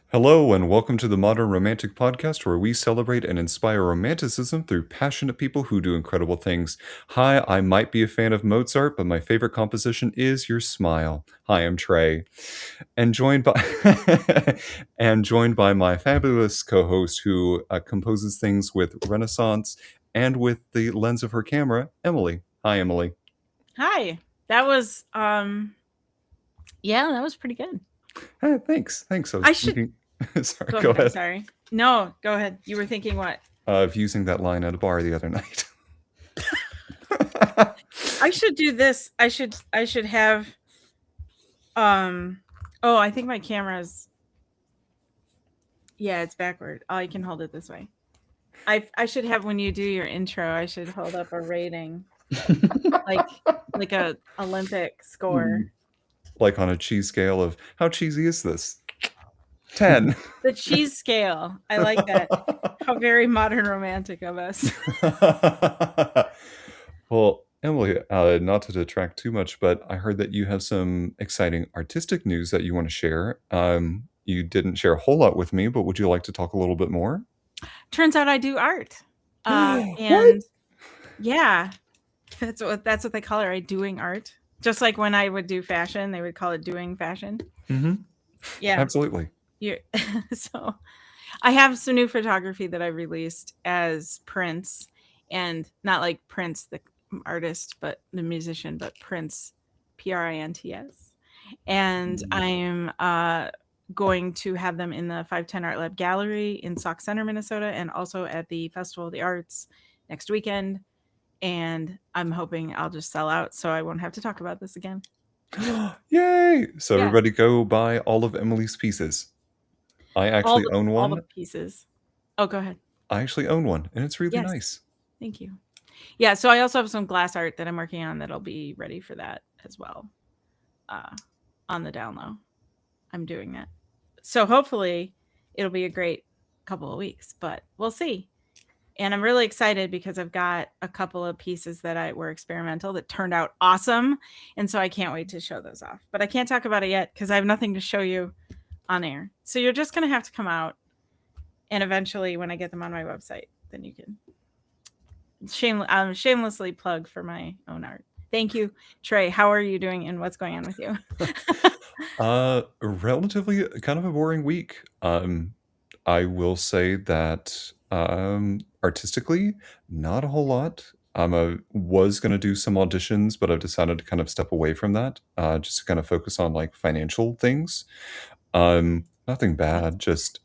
Hello, and welcome to the Modern Romantic Podcast, where we celebrate and inspire romanticism through passionate people who do incredible things. Hi, I might be a fan of Mozart, but my favorite composition is Your Smile. Hi, I'm Trey, and joined by and joined by my fabulous co-host who composes things with Renaissance and with the lens of her camera, Emily. Hi, Emily. Hi. That was yeah, that was pretty good. Thanks. I was I should thinking. Sorry, go go ahead. I'm ahead. sorry. No, go ahead. You were thinking what? Of using that line at a bar the other night. I should do this. I should have oh, I think my camera's it's backward. Oh, I can hold it this way. I should have when you do your intro, I should hold up a rating. like like a Olympic score. Like on a cheese scale of how cheesy is this? 10. The cheese scale. I like that. How very modern romantic of us. Well, Emily, not to detract too much, but I heard that you have some exciting artistic news that you want to share. You didn't share a whole lot with me, but would you like to talk a little bit more? Turns out I do art. What? And yeah, that's what they call it, right? Doing art. Just like when I would do fashion, they would call it doing fashion. Mm-hmm. Yeah. Absolutely. You're, so I have some new photography that I released as Prince, and not like Prince the artist, but the musician, but Prince, Prints. And I'm going to have them in the 510 Art Lab Gallery in Sauk Center, Minnesota, and also at the Festival of the Arts next weekend. And I'm hoping I'll just sell out so I won't have to talk about this again. Yay! So Yeah. everybody go buy all of Emily's pieces. I actually own All the one. pieces. Oh, go ahead. I actually own one, and it's really Yes. nice. Thank you. Yeah, so I also have some glass art that I'm working on that'll be ready for that as well. On the down low. I'm doing that. So hopefully it'll be a great couple of weeks, but we'll see. And I'm really excited because I've got a couple of pieces that were experimental that turned out awesome. And so I can't wait to show those off. But I can't talk about it yet because I have nothing to show you on air. So you're just going to have to come out. And eventually, when I get them on my website, then you can shamelessly plug for my own art. Thank you, Trey. How are you doing and what's going on with you? Relatively kind of a boring week. I will say that artistically, not a whole lot. Was going to do some auditions, but I've decided to kind of step away from that, just to kind of focus on like financial things. Nothing bad, just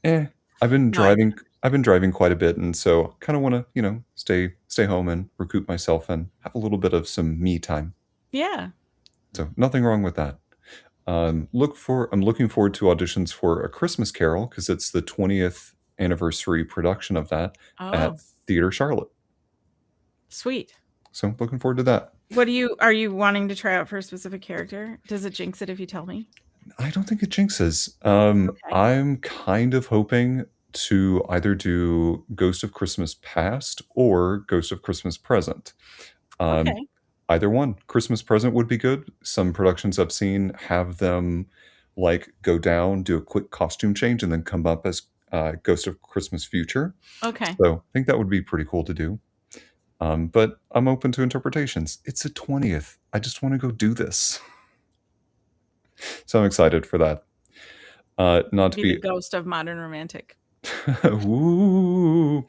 I've been No, driving quite a bit, and so kind of want to, stay home and recoup myself and have a little bit of some me time. yeah. So nothing wrong with that. I'm looking forward to auditions for A Christmas Carol because it's the 20th anniversary production of that Oh, at Theater Charlotte. sweet. So looking forward to that. Are you wanting to try out for a specific character? Does it jinx it if you tell me? I don't think it jinxes. Okay. I'm kind of hoping to either do Ghost of Christmas Past or Ghost of Christmas Present. Um, Okay. Either one. Christmas Present would be good. Some productions I've seen have them like go down, do a quick costume change, and then come up as Ghost of Christmas Future. Okay. So I think that would be pretty cool to do. But I'm open to interpretations. It's the 20th. I just want to go do this. So I'm excited for that. Not to Be the be. ghost of modern romantic. Ooh.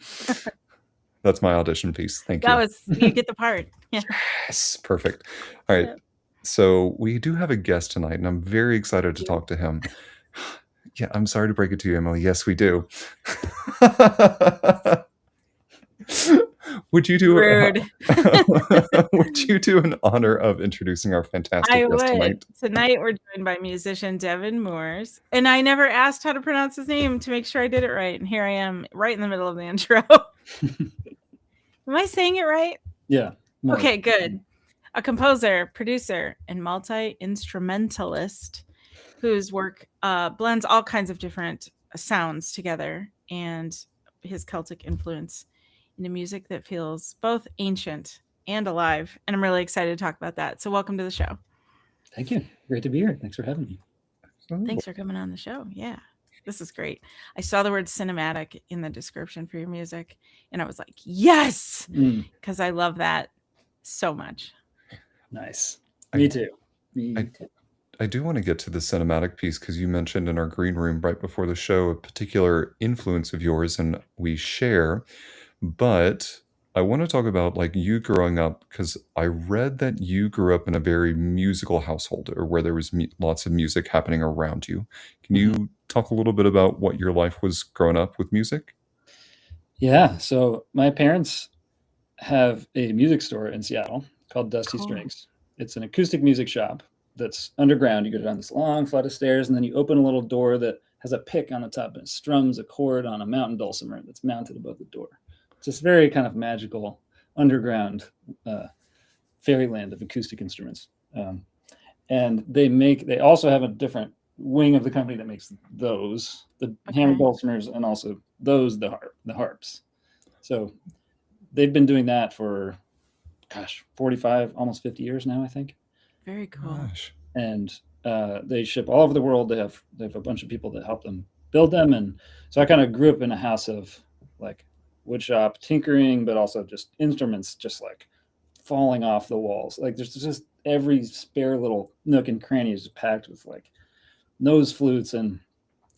That's my audition piece. Thank you. You get the part. Yeah. Yes, perfect. All right. Yep. So we do have a guest tonight, and I'm very excited to You. talk to him. Yeah, I'm sorry to break it to you, Emily. Yes, we do. Would you do Rude. would you do an honor of introducing our fantastic I guest would. tonight? Tonight we're joined by musician Devin Mooers. And I never asked how to pronounce his name to make sure I did it right. And here I am right in the middle of the intro. Am I saying it right? Yeah. Okay, good. A composer, producer, and multi-instrumentalist whose work blends all kinds of different sounds together and his Celtic influence into music that feels both ancient and alive. And I'm really excited to talk about that. So welcome to the show. Thank you. Great to be here. Thanks for having me. Thanks for coming on the show. Yeah, this is great. I saw the word cinematic in the description for your music, and I was like, yes, because I love that so much. Nice. I- Me too. Me too. I do want to get to the cinematic piece because you mentioned in our green room right before the show a particular influence of yours, and we share. But I want to talk about like you growing up because I read that you grew up in a very musical household or where there was lots of music happening around you. Can you talk a little bit about what your life was growing up with music? Yeah. So my parents have a music store in Seattle called Dusty Cool. Strings. It's an acoustic music shop that's underground. You go down this long flight of stairs, and then you open a little door that has a pick on the top, and it strums a chord on a mountain dulcimer that's mounted above the door. It's this very kind of magical underground fairyland of acoustic instruments. And they also have a different wing of the company that makes those, the hammer dulcimers, and also those, the harps. So they've been doing that for 45, almost 50 years now, I think. Very cool. Gosh. And they ship all over the world. They have a bunch of people that help them build them. And so I kind of grew up in a house of like woodshop tinkering, but also just instruments just like falling off the walls. Like there's just every spare little nook and cranny is packed with like nose flutes. And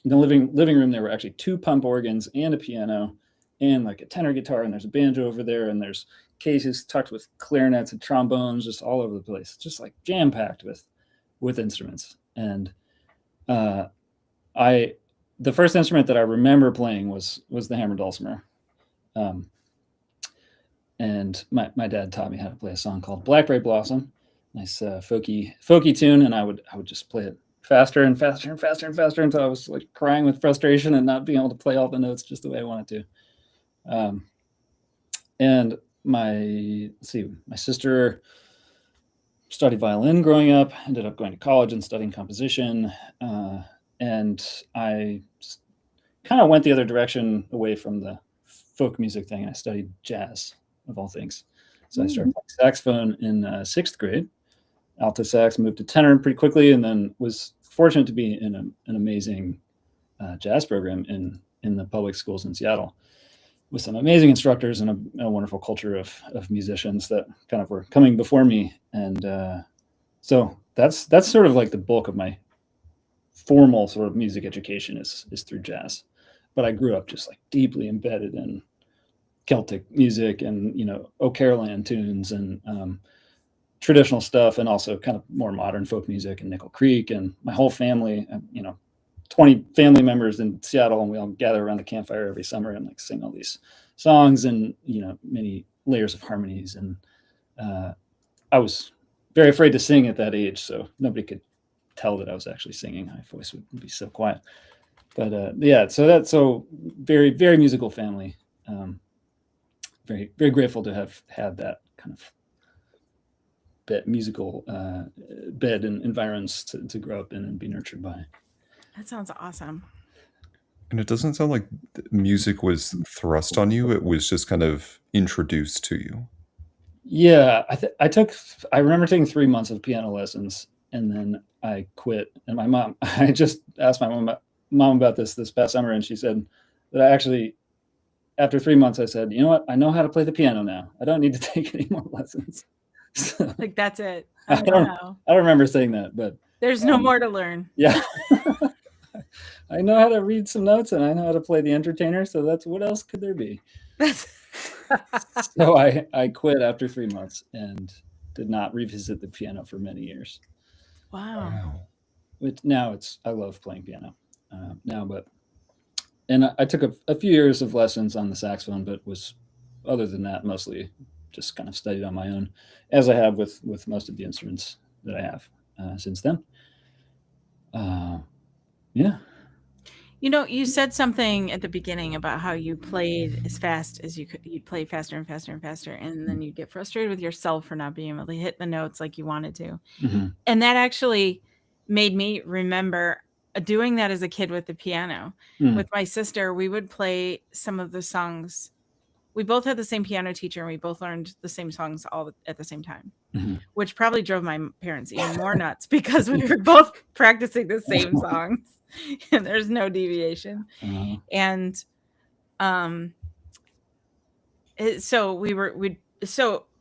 in the living room, there were actually 2 pump organs and a piano and like a tenor guitar, and there's a banjo over there, and there's cases tucked with clarinets and trombones just all over the place, just like jam packed with instruments. And the first instrument that I remember playing was the hammer dulcimer. And my dad taught me how to play a song called Blackberry Blossom, nice folky tune, and I would just play it faster and faster and faster and faster until I was like crying with frustration and not being able to play all the notes just the way I wanted to. And my sister studied violin growing up, ended up going to college and studying composition. And I kind of went the other direction away from the folk music thing. I studied jazz, of all things. So I started playing saxophone in 6th grade, alto sax, moved to tenor pretty quickly, and then was fortunate to be in an amazing jazz program in the public schools in Seattle with some amazing instructors and a wonderful culture of musicians that kind of were coming before me. And so that's sort of like the bulk of my formal sort of music education is through jazz. But I grew up just like deeply embedded in Celtic music and, O'Carolan tunes and traditional stuff, and also kind of more modern folk music and Nickel Creek. And my whole family, 20 family members in Seattle, and we all gather around the campfire every summer and like sing all these songs and, many layers of harmonies. And I was very afraid to sing at that age, so nobody could tell that I was actually singing. My voice would be so quiet. But yeah, so very, very musical family. Very, very grateful to have had that kind of musical bed and environs to grow up in and be nurtured by. That sounds awesome. And it doesn't sound like music was thrust on you. It was just kind of introduced to you. Yeah, I remember taking 3 months of piano lessons, and then I quit. And I just asked my mom about this past summer, and she said that I actually, after 3 months, I said, you know what? I know how to play the piano now. I don't need to take any more lessons. So, like that's it. I don't remember saying that, but there's no more to learn. Yeah. I know how to read some notes and I know how to play the entertainer. So that's what else could there be? So I quit after 3 months and did not revisit the piano for many years. Wow. Now I love playing piano now, and I took a few years of lessons on the saxophone, but other than that, mostly just kind of studied on my own, as I have with most of the instruments that I have since then. Yeah. You said something at the beginning about how you played as fast as you could. You'd play faster and faster and faster, and then you'd get frustrated with yourself for not being able to hit the notes like you wanted to. Mm-hmm. And that actually made me remember doing that as a kid with the piano. With my sister, we would play some of the songs we both had the same piano teacher and we both learned the same songs all at the same time, Mhm. which probably drove my parents even more nuts because we were both practicing the same songs and there's no deviation. Uh-huh. And so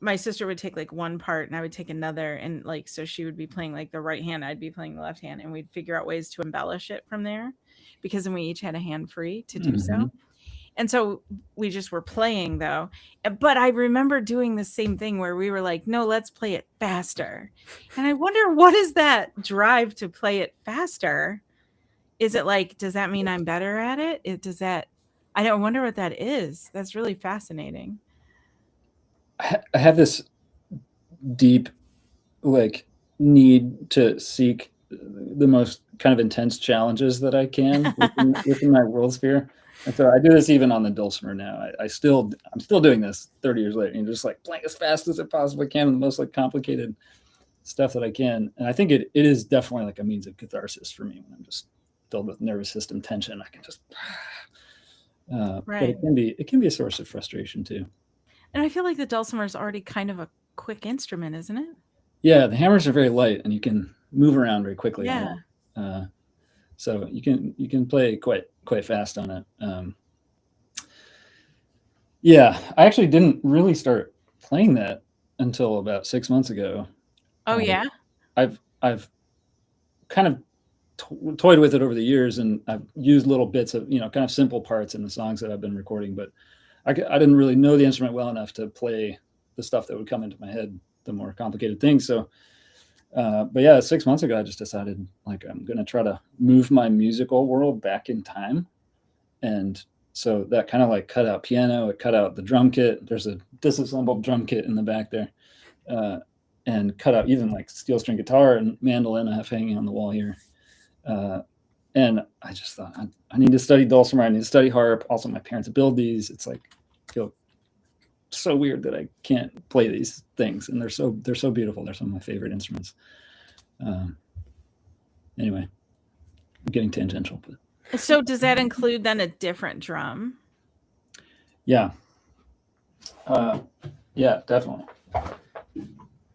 my sister would take like one part and I would take another, and like so she would be playing like the right hand, I'd be playing the left hand, and we'd figure out ways to embellish it from there, because then we each had a hand free to do so. Mhm. And so we just were playing though. But I remember doing the same thing where we were like, no, let's play it faster. And I wonder, what is that drive to play it faster? Is it like, does that mean I'm better at it? I don't wonder what that is. That's really fascinating. I have this deep like need to seek the most kind of intense challenges that I can within my world sphere. And so I do this even on the dulcimer now. I'm still doing this 30 years later, and just like playing as fast as I possibly can, the most like complicated stuff that I can. And I think it is definitely like a means of catharsis for me when I'm just filled with nervous system tension. I can just, but Right. it can be a source of frustration too. And I feel like the dulcimer is already kind of a quick instrument, isn't it? Yeah, the hammers are very light, and you can move around very quickly. Yeah. On it. So you can play quite fast on it. Yeah, I actually didn't really start playing that until about 6 months ago. Oh yeah. I've kind of toyed with it over the years, and I've used little bits of kind of simple parts in the songs that I've been recording, but I didn't really know the instrument well enough to play the stuff that would come into my head, the more complicated things. So, but yeah, 6 months ago, I just decided like I'm going to try to move my musical world back in time. And so that kind of like cut out piano, it cut out the drum kit. There's a disassembled drum kit in the back there, and cut out even like steel string guitar and mandolin I have hanging on the wall here. And I just thought I need to study dulcimer. I need to study harp. Also, my parents build these. It's like, I feel so weird that I can't play these things, and they're so beautiful. They're some of my favorite instruments. Anyway, I'm getting tangential, but So does that include then a different drum? yeah, yeah, definitely.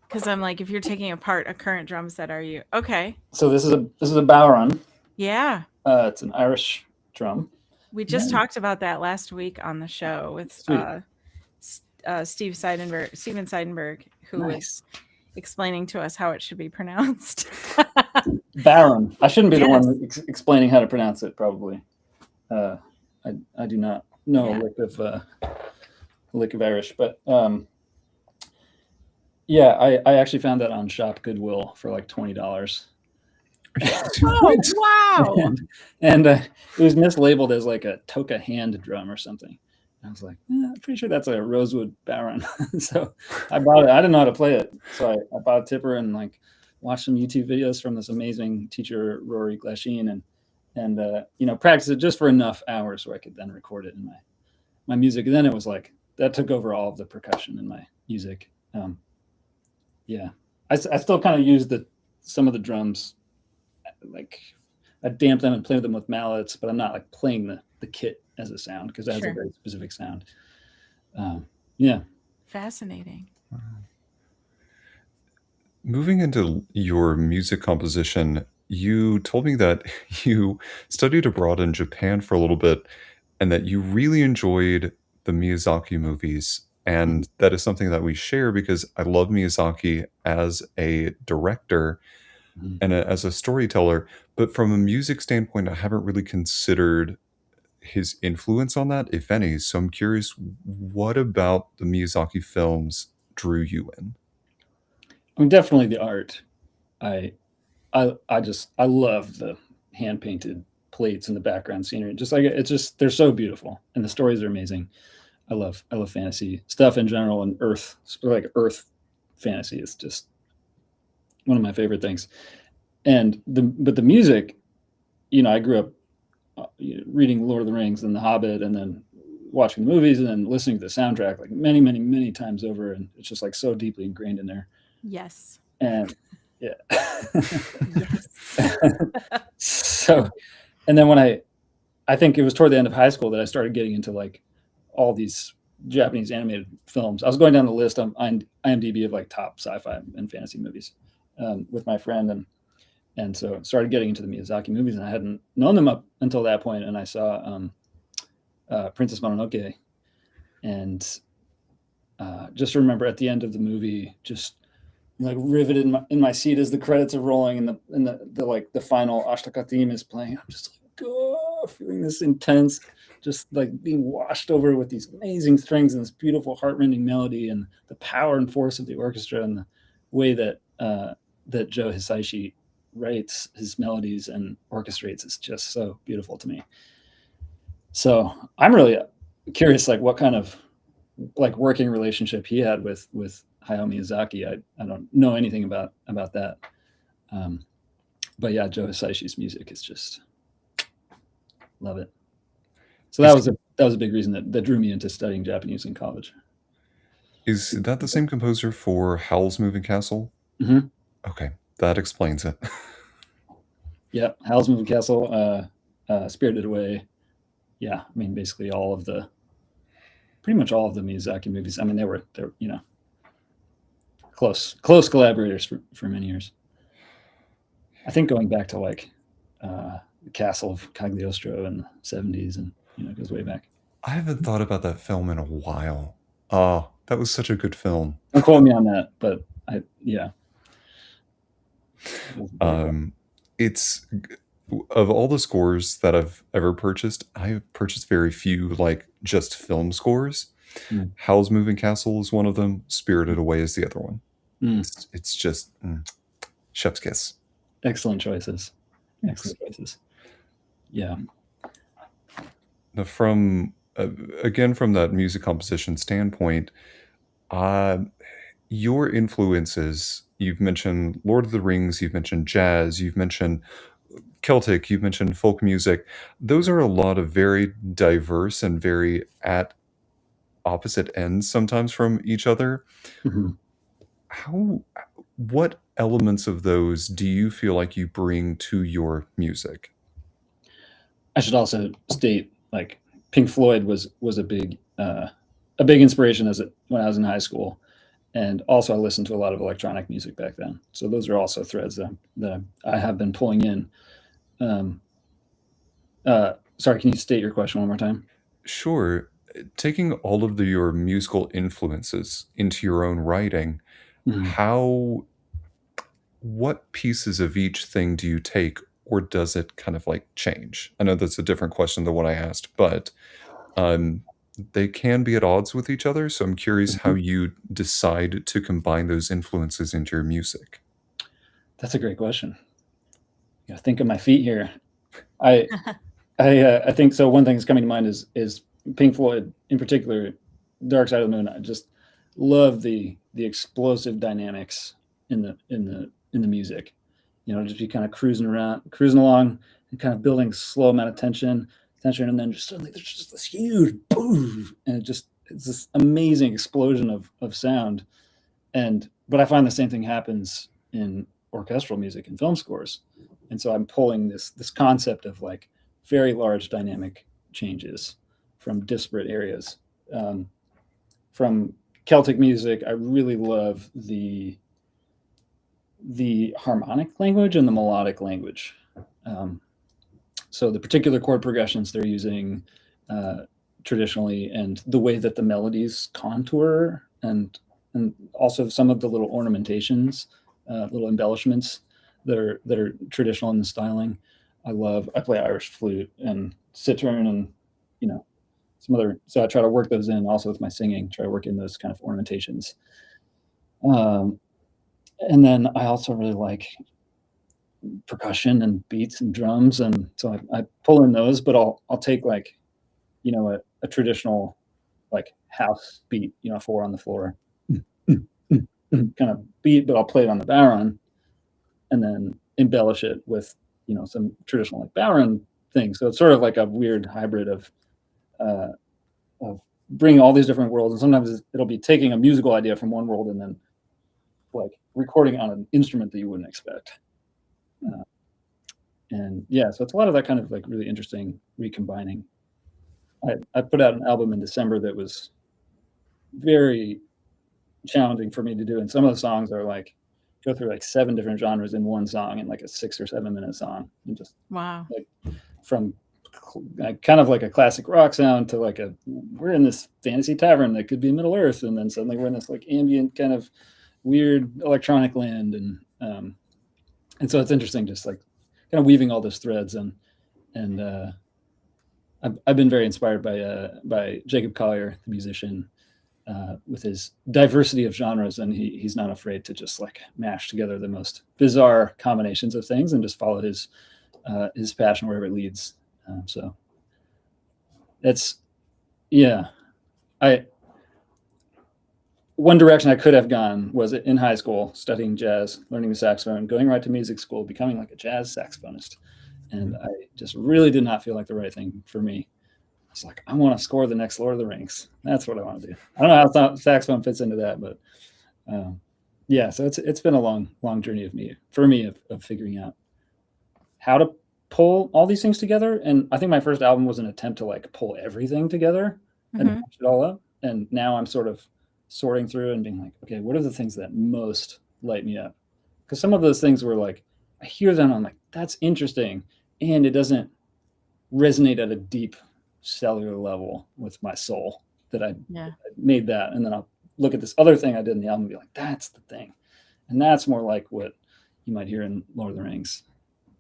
Because I'm like, if you're taking apart a current drum set, are you okay? So this is a Bowron. Yeah. It's an Irish drum. We just talked about that last week on the show with Steven Seidenberg, who was explaining to us how it should be pronounced. Bowron. I shouldn't be the one explaining how to pronounce it, probably. I do not know a lick of Irish, but yeah, I actually found that on Shop Goodwill for like $20. Oh, wow. and it was mislabeled as like a Toka hand drum or something. I was like, I'm pretty sure that's a Rosewood Bowron. So I bought it. I didn't know how to play it, so I bought a tipper and like watched some YouTube videos from this amazing teacher, Rory Glasheen, and practice it just for enough hours so I could then record it in my music. And then it was like that took over all of the percussion in my music. Yeah, I still kind of use some of the drums. Like I damp them and play with them with mallets, but I'm not like playing the kit as a sound because it has a very specific sound. Yeah. Fascinating. Wow. Moving into your music composition, you told me that you studied abroad in Japan for a little bit and that you really enjoyed the Miyazaki movies. And that is something that we share because I love Miyazaki as a director and as a storyteller, but from a music standpoint, I haven't really considered his influence on that, if any. So I'm curious, what about the Miyazaki films drew you in? I mean, definitely the art. I love the hand painted plates in the background scenery. They're so beautiful, and the stories are amazing. I love fantasy stuff in general, and Earth fantasy is just one of my favorite things. And but the music, I grew up reading Lord of the Rings and The Hobbit, and then watching the movies, and then listening to the soundtrack like many, many, many times over, and it's just like so deeply ingrained in there. Yes. And yeah. Yes. So, and then when I think it was toward the end of high school that I started getting into like all these Japanese animated films. I was going down the list on IMDb of like top sci-fi and fantasy movies with my friend, and so started getting into the Miyazaki movies, and I hadn't known them up until that point. And I saw Princess Mononoke, and just remember at the end of the movie, just like riveted in my seat as the credits are rolling and the like the final Ashtaka theme is playing. I'm just like, oh, feeling this intense, just like being washed over with these amazing strings and this beautiful heartrending melody and the power and force of the orchestra and the way that that Joe Hisaishi writes his melodies and orchestrates is just so beautiful to me. So I'm really curious, like what kind of like working relationship he had with Hayao Miyazaki. I don't know anything about that. But yeah, Joe Hisaishi's music is just love it. So that was a big reason that drew me into studying Japanese in college. Is that the same composer for Howl's Moving Castle? Mm-hmm. Okay, that explains it. Yeah, Howl's Moving Castle, Spirited Away. Yeah, I mean basically pretty much all of the Miyazaki movies. I mean they're close collaborators for many years. I think going back to like the Castle of Cagliostro in the 70s, and it goes way back. I haven't thought about that film in a while. Oh, that was such a good film. Don't quote me on that, but yeah. It's of all the scores that I've ever purchased, I've purchased very few like just film scores. Howl's Moving Castle is one of them. Spirited Away is the other one. It's just chef's kiss. Excellent choices. Excellent choices. Yeah. Now, from again from that music composition standpoint, your influences. You've mentioned Lord of the Rings. You've mentioned jazz. You've mentioned Celtic. You've mentioned folk music. Those are a lot of very diverse and very at opposite ends sometimes from each other. What elements of those do you feel like you bring to your music? I should also state like Pink Floyd was a big inspiration when I was in high school, and also I listened to a lot of electronic music back then. So those are also threads that I have been pulling in. Sorry, can you state your question one more time? Sure. Taking all of your musical influences into your own writing, what pieces of each thing do you take, or does it kind of like change? I know that's a different question than what I asked, but they can be at odds with each other. So I'm curious how you decide to combine those influences into your music. That's a great question. Yeah, think of my feet here. I think so. One thing that's coming to mind is Pink Floyd, in particular, Dark Side of the Moon. I just love the explosive dynamics in the music. Just be kind of cruising along, and kind of building slow amount of tension, and then just suddenly there's just this huge boom, and it's this amazing explosion of sound. But I find the same thing happens in orchestral music and film scores, and so I'm pulling this concept of like very large dynamic changes from disparate areas. From Celtic music, I really love the harmonic language and the melodic language. So the particular chord progressions they're using traditionally, and the way that the melodies contour, and also some of the little ornamentations, little embellishments that are traditional in the styling. I play Irish flute and cittern and some other, so I try to work those in also with my singing, try to work in those kind of ornamentations. And then I also really like percussion and beats and drums, and so I pull in those, but I'll take like a traditional like house beat, 4 on the floor kind of beat, but I'll play it on the baron and then embellish it with some traditional like baron things. So it's sort of like a weird hybrid of bringing all these different worlds, and sometimes it'll be taking a musical idea from one world and then like recording on an instrument that you wouldn't expect. And yeah, so it's a lot of that kind of like really interesting recombining. I put out an album in December that was very challenging for me to do. And some of the songs are like go through like 7 different genres in one song in like a 6 or 7 minute song, and just Wow. like from like kind of like a classic rock sound to like we're in this fantasy tavern that could be Middle Earth, and then suddenly we're in this like ambient kind of weird electronic land, and so it's interesting just like kind of weaving all those threads. And I've been very inspired by Jacob Collier, the musician, with his diversity of genres, and he's not afraid to just like mash together the most bizarre combinations of things and just follow his passion wherever it leads. So it's one direction I could have gone was in high school, studying jazz, learning the saxophone, going right to music school, becoming like a jazz saxophonist. And I just really did not feel like the right thing for me. It's like, I want to score the next Lord of the Rings. That's what I want to do. I don't know how saxophone fits into that, but so it's been a long journey for me of figuring out how to pull all these things together. And I think my first album was an attempt to like pull everything together and match it all up. And now I'm sort of sorting through and being like, okay, what are the things that most light me up? Because some of those things were like, I hear them, I'm like, that's interesting, and it doesn't resonate at a deep cellular level with my soul that I made that. And then I'll look at this other thing I did in the album and be like, that's the thing. And that's more like what you might hear in Lord of the Rings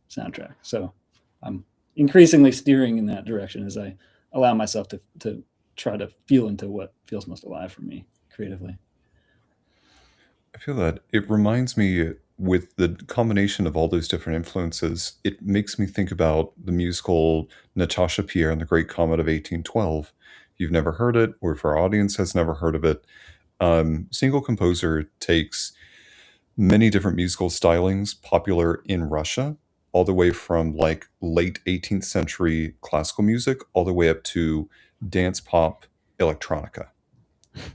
soundtrack. So I'm increasingly steering in that direction as I allow myself to try to feel into what feels most alive for me creatively. I feel that it reminds me, with the combination of all those different influences, it makes me think about the musical Natasha Pierre and the Great Comet of 1812. If you've never heard it, or if our audience has never heard of it, single composer takes many different musical stylings popular in Russia, all the way from like late 18th century classical music all the way up to dance pop electronica,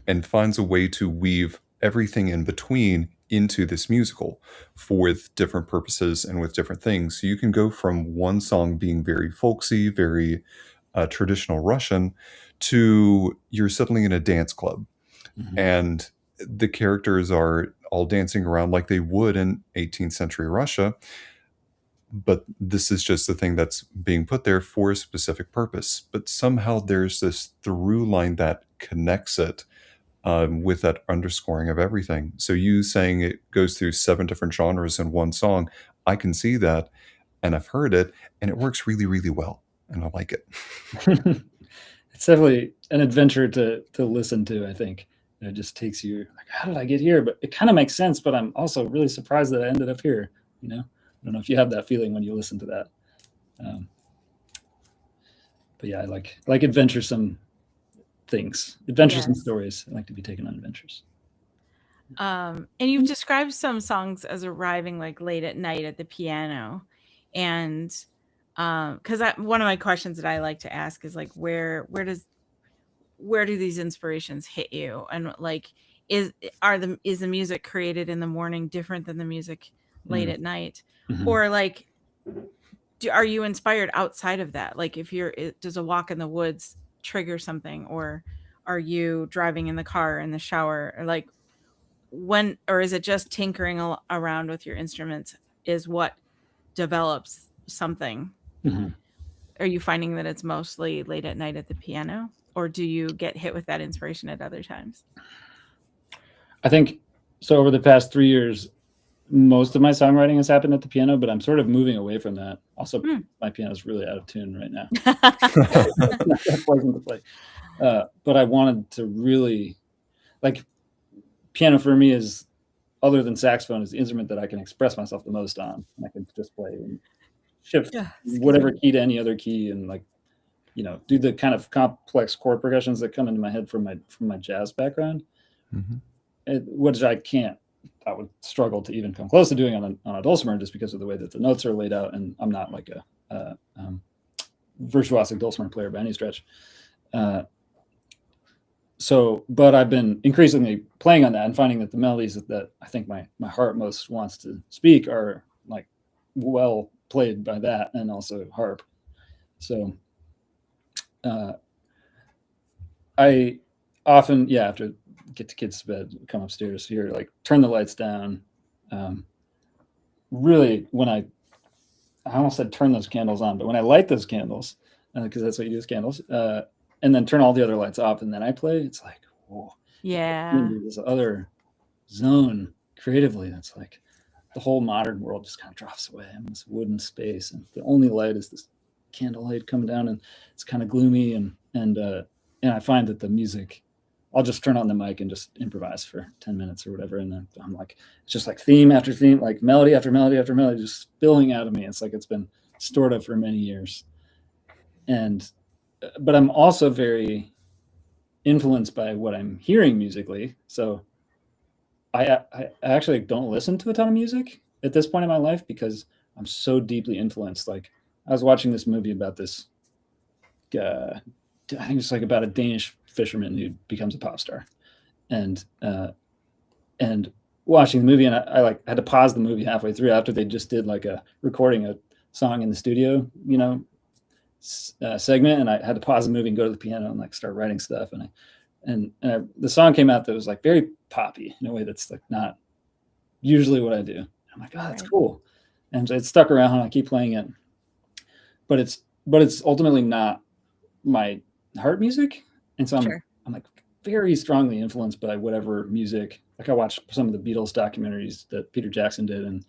and finds a way to weave everything in between into this musical with different purposes and with different things. So you can go from one song being very folksy, very traditional Russian, to you're suddenly in a dance club, and the characters are all dancing around like they would in 18th century Russia, but this is just the thing that's being put there for a specific purpose. But somehow there's this through line that connects it, with that underscoring of everything. So you saying it goes through 7 different genres in one song, I can see that, and I've heard it, and it works really, really well, and I like it. It's definitely an adventure to listen to, I think. It just takes you like, how did I get here? But it kind of makes sense, but I'm also really surprised that I ended up here, I don't know if you have that feeling when you listen to that. But yeah, I like adventuresome things, adventuresome stories. I like to be taken on adventures. And you've described some songs as arriving like late at night at the piano, and because one of my questions that I like to ask is like, where do these inspirations hit you, and like is the music created in the morning different than the music late at night, or like are you inspired outside of that? Like if does a walk in the woods trigger something, or are you driving in the car in the shower, or like or is it just tinkering around with your instruments is what develops something? Are you finding that it's mostly late at night at the piano, or do you get hit with that inspiration at other times? I think so. Over the past 3 years, most of my songwriting has happened at the piano, but I'm sort of moving away from that. Also, my piano is really out of tune right now. It's pleasant to play. But I wanted to really, like, piano for me is, other than saxophone, is the instrument that I can express myself the most on. And I can just play and shift whatever key to any other key, and like, do the kind of complex chord progressions that come into my head from my jazz background, which I would struggle to even come close to doing on a dulcimer, just because of the way that the notes are laid out, and I'm not like a virtuosic dulcimer player by any stretch. But I've been increasingly playing on that and finding that the melodies that I think my heart most wants to speak are like well played by that, and also harp. So I often, after get the kids to bed, come upstairs here, like turn the lights down. Really, when I almost said turn those candles on, but when I light those candles, because that's what you do with candles, and then turn all the other lights off, and then I play, it's like, whoa, Yeah. this other zone creatively. That's like the whole modern world just kind of drops away in this wooden space, and the only light is this candlelight coming down, and it's kind of gloomy, and I find that the music, I'll just turn on the mic and just improvise for 10 minutes or whatever, and then I'm like, it's just like theme after theme, like melody after melody after melody, just spilling out of me. It's like it's been stored up for many years, but I'm also very influenced by what I'm hearing musically. So I actually don't listen to a ton of music at this point in my life because I'm so deeply influenced. Like I was watching this movie about this, I think it's like about a Danish fisherman who becomes a pop star, and watching the movie, and I like had to pause the movie halfway through after they just did like recording a song in the studio, segment, and I had to pause the movie and go to the piano and like start writing stuff, and the song came out that was like very poppy in a way that's like not usually what I do. I'm like, oh, that's cool, and it stuck around, and I keep playing it, but it's ultimately not my heart music, and so I'm like very strongly influenced by whatever music. Like I watched some of the Beatles documentaries that Peter Jackson did, and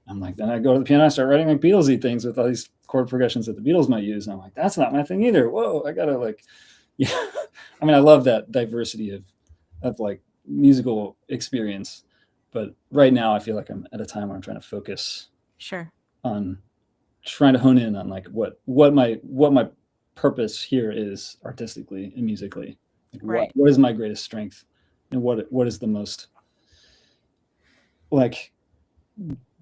I'm like, then I go to the piano, I start writing like Beatlesy things with all these chord progressions that the Beatles might use, and I'm like, that's not my thing either. Whoa, I gotta like, yeah. I mean, I love that diversity of like musical experience, but right now I feel like I'm at a time where I'm trying to focus on trying to hone in on like what my purpose here is artistically and musically. Like what is my greatest strength, and what is the most like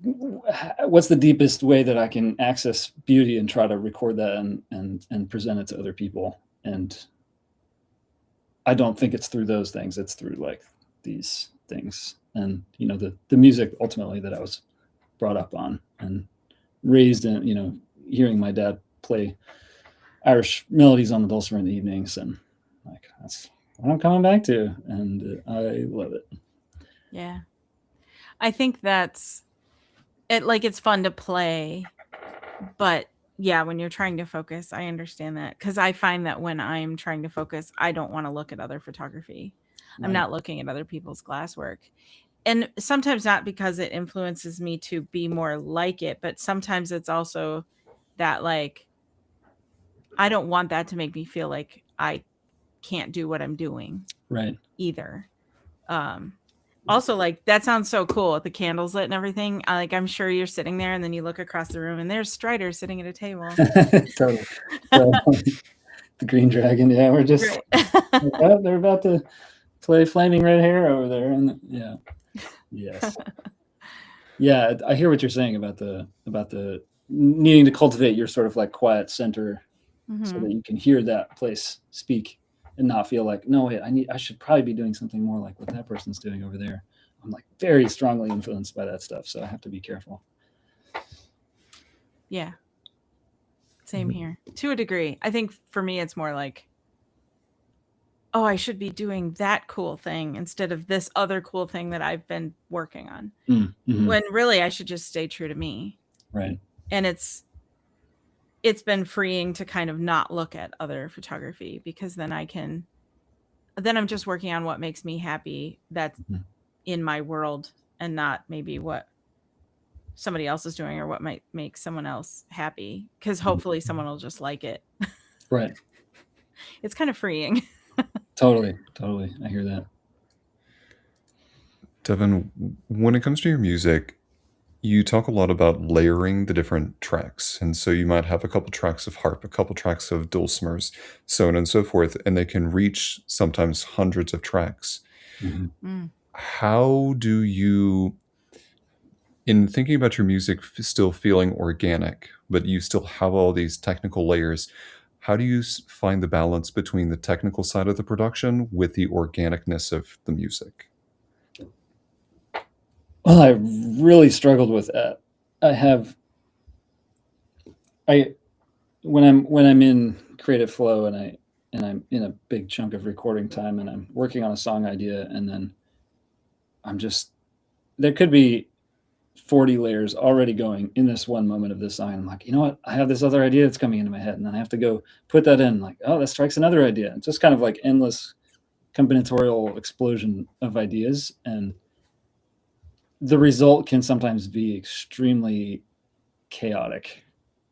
what's the deepest way that I can access beauty and try to record that and present it to other people. And I don't think it's through those things. It's through like these things, and the music ultimately that I was brought up on and raised in, hearing my dad play Irish melodies on the dulcimer in the evenings, and like that's what I'm coming back to, and I love it. Yeah, I think that's it. Like it's fun to play, but yeah, when you're trying to focus, I understand that, because I find that when I'm trying to focus, I don't want to look at other photography. I'm not looking at other people's glasswork, and sometimes not because it influences me to be more like it, but sometimes it's also that like I don't want that to make me feel like I can't do what I'm doing either. Also, like that sounds so cool with the candles lit and everything. I'm sure you're sitting there and then you look across the room and there's Strider sitting at a table. Totally. The Green Dragon. Yeah, we're just they're about to play Flaming Red Hair over there, and yes. Yeah, I hear what you're saying about the needing to cultivate your sort of like quiet center, so that you can hear that place speak and not feel like, no, wait, I should probably be doing something more like what that person's doing over there. I'm like very strongly influenced by that stuff, so I have to be careful. Yeah. Same here. To a degree. I think for me it's more like, oh, I should be doing that cool thing instead of this other cool thing that I've been working on. Mm-hmm. When really I should just stay true to me. Right. And it's been freeing to kind of not look at other photography, because then I'm just working on what makes me happy, that's in my world, and not maybe what somebody else is doing or what might make someone else happy, because hopefully someone will just like it. Right. It's kind of freeing. Totally. I hear that. Devin, when it comes to your music, you talk a lot about layering the different tracks. And so you might have a couple tracks of harp, a couple tracks of dulcimers, so on and so forth, and they can reach sometimes hundreds of tracks. How do you, in thinking about your music still feeling organic, but you still have all these technical layers, how do you find the balance between the technical side of the production with the organicness of the music? Well, I really struggled with that. When I'm in creative flow and and I'm in a big chunk of recording time, and I'm working on a song idea, and then there could be 40 layers already going in this one moment of this song. I'm like, you know what? I have this other idea that's coming into my head, and then I have to go put that in. Like, oh, that strikes another idea. It's just kind of like endless combinatorial explosion of ideas, and the result can sometimes be extremely chaotic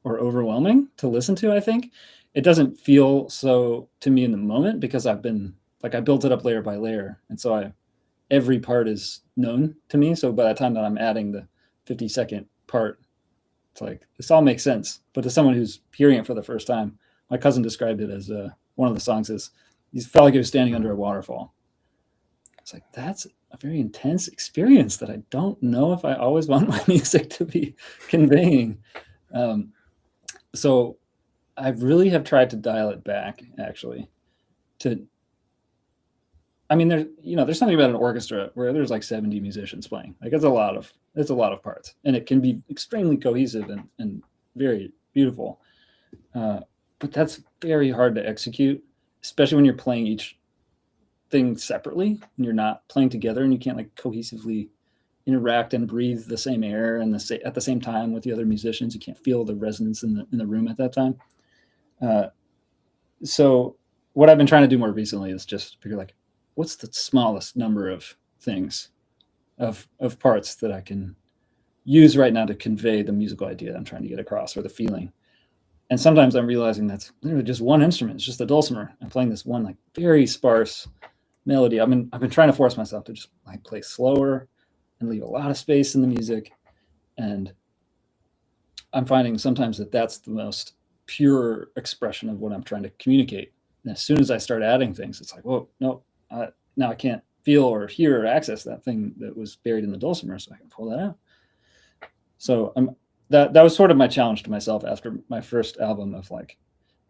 or overwhelming to listen to. I think it doesn't feel so to me in the moment because I built it up layer by layer, and so every part is known to me. So by the time that I'm adding the 50-second part, it's like this all makes sense. But to someone who's hearing it for the first time, my cousin described it as one of the songs is he felt like he was standing under a waterfall. It's like, that's a very intense experience that I don't know if I always want my music to be conveying. So I really have tried to dial it back, actually. There's something about an orchestra where there's like 70 musicians playing. Like it's a lot of parts, and it can be extremely cohesive and very beautiful. But that's very hard to execute, especially when you're playing each thing separately and you're not playing together, and you can't like cohesively interact and breathe the same air and at the same time with the other musicians. You can't feel the resonance in the room at that time. So what I've been trying to do more recently is just figure like, what's the smallest number of things of parts that I can use right now to convey the musical idea I'm trying to get across, or the feeling. And sometimes I'm realizing that's literally just one instrument. It's just the dulcimer. I'm playing this one like very sparse melody. I've been trying to force myself to just like play slower and leave a lot of space in the music. And I'm finding sometimes that that's the most pure expression of what I'm trying to communicate. And as soon as I start adding things, it's like, whoa, no, now I can't feel or hear or access that thing that was buried in the dulcimer, so I can pull that out. So that was sort of my challenge to myself after my first album of like,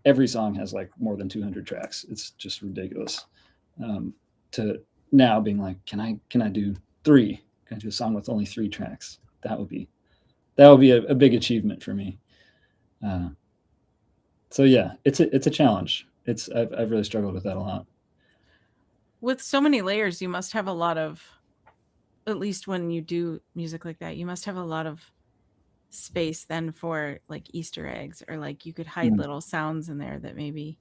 every song has like more than 200 tracks. It's just ridiculous. To now being like, can I do 3? Can I do a song with only 3 tracks? That would be a big achievement for me. So yeah, it's a challenge. I've really struggled with that a lot. With so many layers, you must have a lot of, at least when you do music like that, you must have a lot of space then for like Easter eggs, or like you could hide little sounds in there that maybe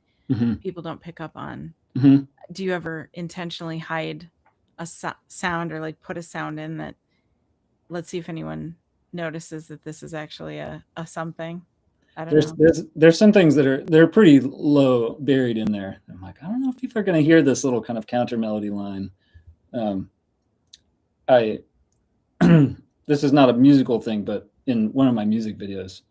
people don't pick up on. Do you ever intentionally hide a sound, or like put a sound in that, let's see if anyone notices that this is actually a something? I don't know. There's some things they're pretty low buried in there. I'm like, I don't know if people are going to hear this little kind of counter melody line. This is not a musical thing, but in one of my music videos,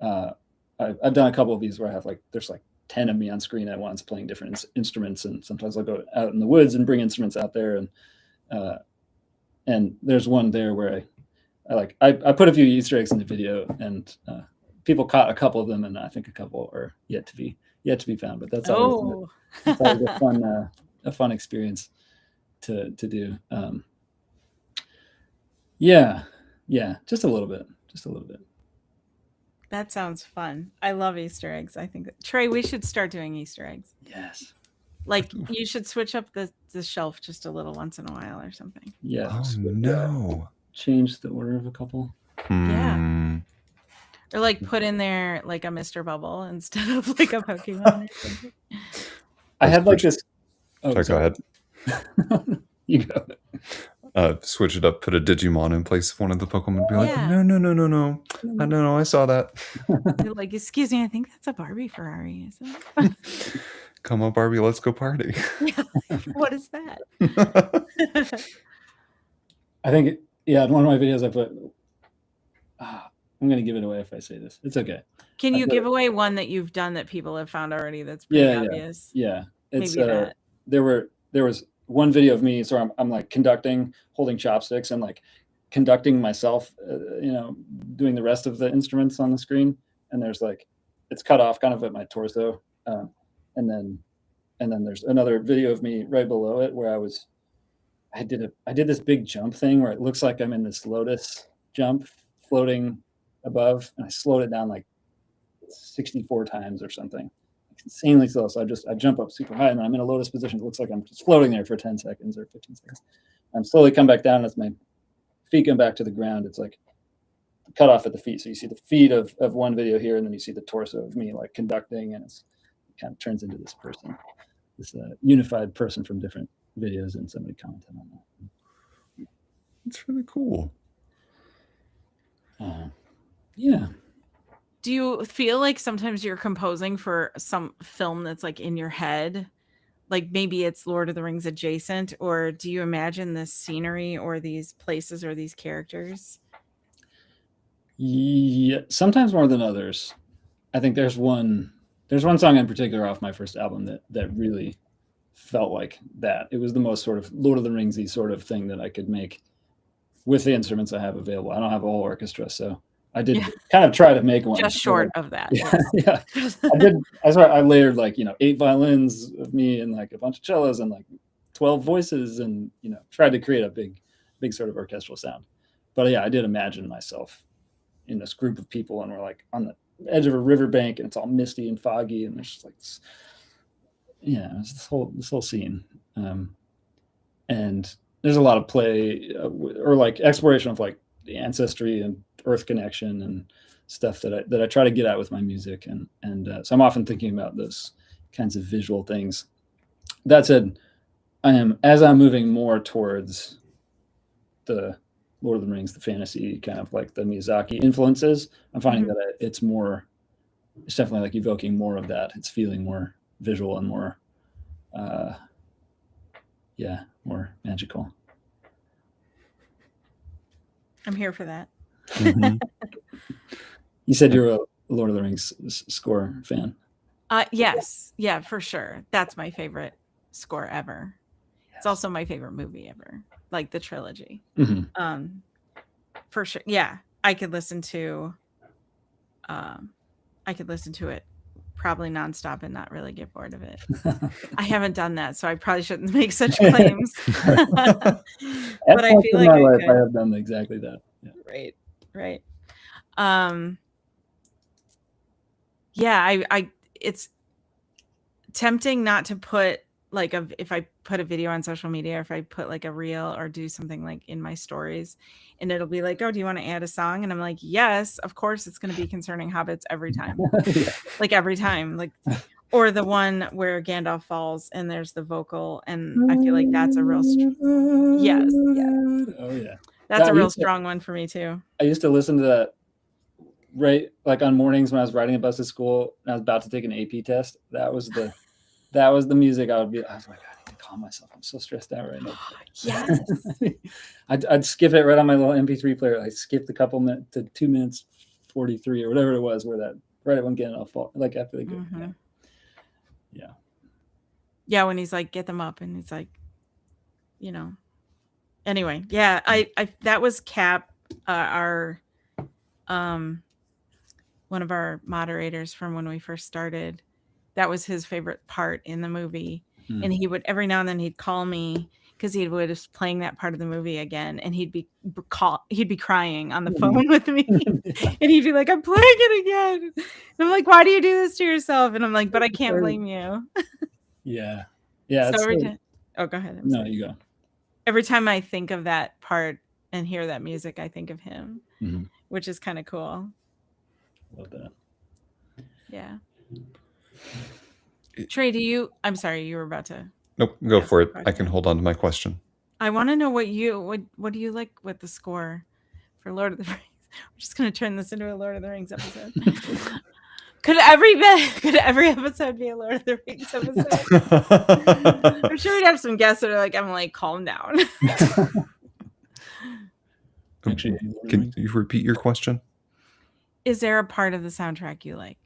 I've done a couple of these where I have there's 10 of me on screen at once playing different instruments, and sometimes I'll go out in the woods and bring instruments out there, and there's one there where I put a few Easter eggs in the video, and people caught a couple of them, and I think a couple are yet to be found. But that's always a fun experience to do. Yeah, just a little bit. That sounds fun. I love Easter eggs. I think Trey, we should start doing Easter eggs. Yes. Like you should switch up the shelf just a little once in a while or something. Yeah. Oh no. Change the order of a couple. Yeah. Or like put in there like a Mr. Bubble instead of like a Pokemon or something. I had like this. Oh, sorry, go ahead. You go. Switch it up, put a Digimon in place of one of the Pokemon, be like, no. I know, I saw that. You're like, excuse me, I think that's a Barbie Ferrari, is it? Come on, Barbie, let's go party. What is that? I think, in one of my videos I put, I'm going to give it away if I say this. It's okay. Can you give away one that you've done that people have found already that's pretty obvious? Yeah. It's, maybe that. There was one video of me, so I'm like conducting, holding chopsticks, and like conducting myself, doing the rest of the instruments on the screen. And there's it's cut off kind of at my torso. And then there's another video of me right below it where I did this big jump thing where it looks like I'm in this lotus jump floating above, and I slowed it down 64 times or something, insanely slow. So I jump up super high, and then I'm in a lotus position. It looks like I'm just floating there for 10 seconds or 15 seconds. I'm slowly come back down as my feet come back to the ground. It's like cut off at the feet. So you see the feet of one video here, and then you see the torso of me like conducting, and it kind of turns into this person, this unified person from different videos, and somebody commented on that. It's really cool. Yeah. Do you feel like sometimes you're composing for some film that's like in your head? Like maybe it's Lord of the Rings adjacent, or do you imagine this scenery or these places or these characters? Yeah, sometimes more than others. I think there's one song in particular off my first album that really felt like that. It was the most sort of Lord of the Ringsy sort of thing that I could make with the instruments I have available. I don't have a whole orchestra, so I did kind of try to make one. Just short of that. Yeah. I layered like, 8 violins of me and like a bunch of cellos and like 12 voices, and tried to create a big sort of orchestral sound. But yeah, I did imagine myself in this group of people, and we're like on the edge of a riverbank, and it's all misty and foggy, and there's just like this, it's this whole scene, and there's a lot of play or like exploration of like the ancestry and earth connection and stuff that I try to get at with my music, and so I'm often thinking about those kinds of visual things. That said, as I'm moving more towards the Lord of the Rings, the fantasy, kind of like the Miyazaki influences, I'm finding that it's definitely like evoking more of that. It's feeling more visual and more, more magical. I'm here for that. Mm-hmm. You said you're a Lord of the Rings score fan. Yes. Yeah, for sure. That's my favorite score ever. Yes. It's also my favorite movie ever, like the trilogy. Mm-hmm. For sure. Yeah. I could listen to it probably nonstop and not really get bored of it. I haven't done that, so I probably shouldn't make such claims. But I feel like I have done exactly that. Yeah. Right. Yeah, it's tempting not to put like if I put a video on social media, or if I put like a reel or do something like in my stories, and it'll be like, oh, do you want to add a song? And I'm like, yes, of course, it's going to be concerning hobbits every time. Yeah. Like every time, like, or the one where Gandalf falls and there's the vocal, and I feel like that's a real yes. Oh yeah, that's a real strong one for me too. I used to listen to that right like on mornings when I was riding a bus to school and I was about to take an AP test. That was the music I was like, I need to calm myself. I'm so stressed out right now. Yes. I'd skip it right on my little MP3 player. I skipped a couple minutes to 2 minutes 43 or whatever it was, where that right when Gandalf fall, like after they go. Yeah, when he's like, get them up, and it's like, anyway, yeah, I that was Cap, our one of our moderators from when we first started. That was his favorite part in the movie. And he would every now and then he'd call me because he was playing that part of the movie again, and he'd be crying on the phone with me. And he'd be like, I'm playing it again. And I'm like, why do you do this to yourself? And I'm like, but I can't blame you. Yeah. So go ahead. You go. Every time I think of that part and hear that music, I think of him, which is kind of cool. Love that. Yeah. Trey, I'm sorry, you were about to. Nope, go for it. I can hold on to my question. I want to know what do you like with the score for Lord of the Rings? We're just going to turn this into a Lord of the Rings episode. Could every episode be a Lord of the Rings episode? I'm sure we'd have some guests that are like, Emily, calm down. Actually, can you repeat your question? Is there a part of the soundtrack you like?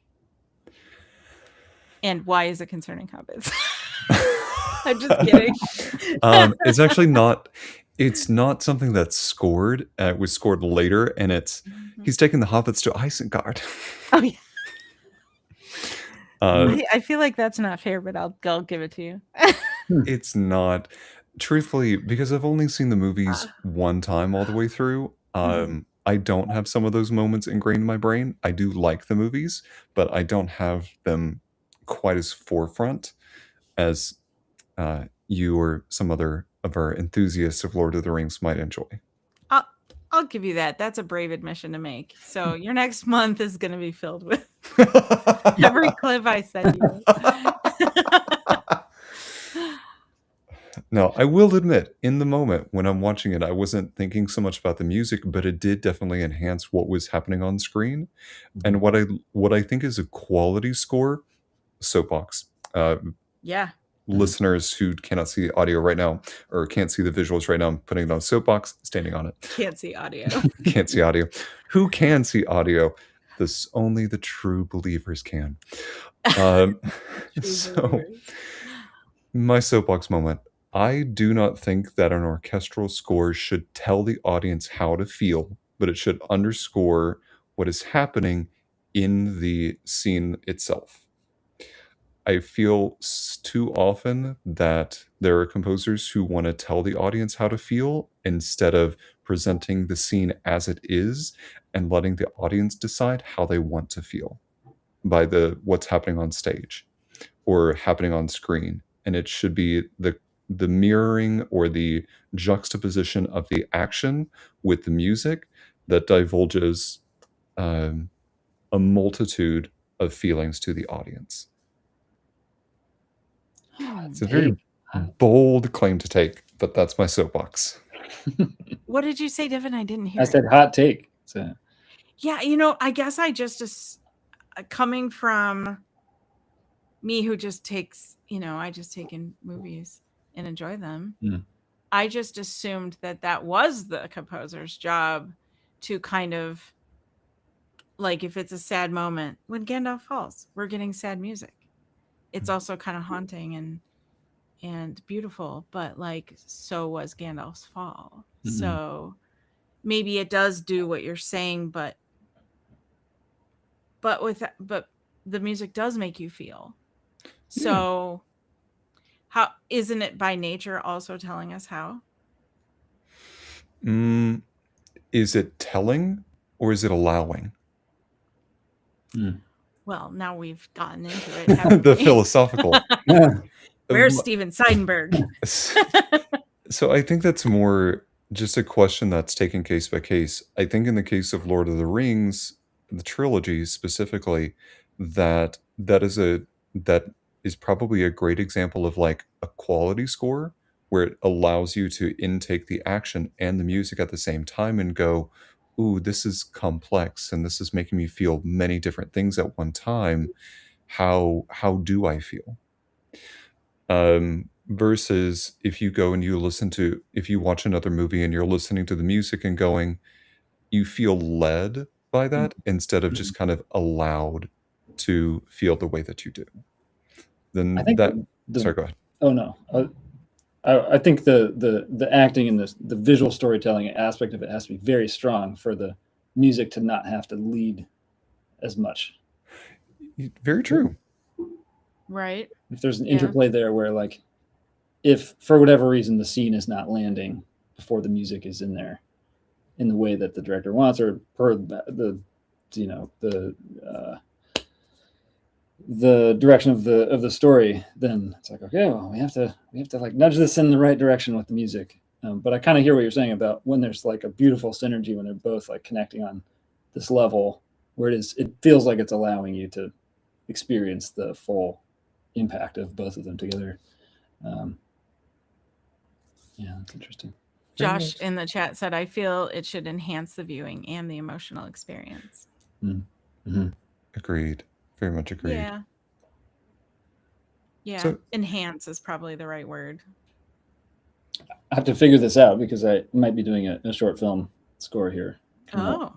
And why is it concerning hobbits? I'm just kidding. It's actually not. It's not something that's scored. It was scored later, and he's taking the hobbits to Isengard. Oh yeah. I feel like that's not fair, but I'll give it to you. It's not. Truthfully, because I've only seen the movies one time all the way through, I don't have some of those moments ingrained in my brain. I do like the movies, but I don't have them quite as forefront as you or some other of our enthusiasts of Lord of the Rings might enjoy. I'll give you that. That's a brave admission to make. So your next month is going to be filled with every clip I send you. No, I will admit, in the moment when I'm watching it, I wasn't thinking so much about the music, but it did definitely enhance what was happening on screen. And what I think is a quality score, soapbox. Yeah. Listeners who cannot see the audio right now or can't see the visuals right now, I'm putting it on soapbox, standing on it. Can't see audio. Can't see audio. Who can see audio? This only the true believers can. True So, believers. my soapbox moment. I do not think that an orchestral score should tell the audience how to feel, but it should underscore what is happening in the scene itself. I feel too often that there are composers who want to tell the audience how to feel instead of presenting the scene as it is and letting the audience decide how they want to feel by what's happening on stage or happening on screen. And it should be the mirroring or the juxtaposition of the action with the music that divulges a multitude of feelings to the audience. It's a very bold claim to take, but that's my soapbox. What did you say, Devin? I didn't hear. I said hot take. So. Yeah, I guess I just coming from me who just takes, I just take in movies and enjoy them. Mm. I just assumed that was the composer's job to kind of, like, if it's a sad moment, when Gandalf falls, we're getting sad music. It's also kind of haunting and beautiful, but like, so was Gandalf's fall. Mm-hmm. So maybe it does do what you're saying, but the music does make you feel. So how isn't it by nature also telling us how? Is it telling or is it allowing? Well, now we've gotten into it. The philosophical. Where's Steven Seidenberg? So I think that's more just a question that's taken case by case. I think in the case of Lord of the Rings, the trilogy specifically, that is probably a great example of like a quality score where it allows you to intake the action and the music at the same time and go, ooh, this is complex and this is making me feel many different things at one time. How do I feel? Versus if you go and if you watch another movie and you're listening to the music and going, you feel led by that instead of just kind of allowed to feel the way that you do. Then I think sorry, go ahead. Oh no. I think the acting and the visual storytelling aspect of it has to be very strong for the music to not have to lead as much. Very true. Right. If there's an interplay there where, like, if for whatever reason the scene is not landing before the music is in there in the way that the director wants, or per the direction of the story, then it's like, okay, well, we have to like nudge this in the right direction with the music. But I kind of hear what you're saying about when there's like a beautiful synergy, when they're both like connecting on this level where it feels like it's allowing you to experience the full impact of both of them together. Yeah, that's interesting. Josh in the chat said, I feel it should enhance the viewing and the emotional experience. Mm-hmm. Agreed. Very much agreed. Yeah. So, enhance is probably the right word. I have to figure this out because I might be doing a short film score here. Oh.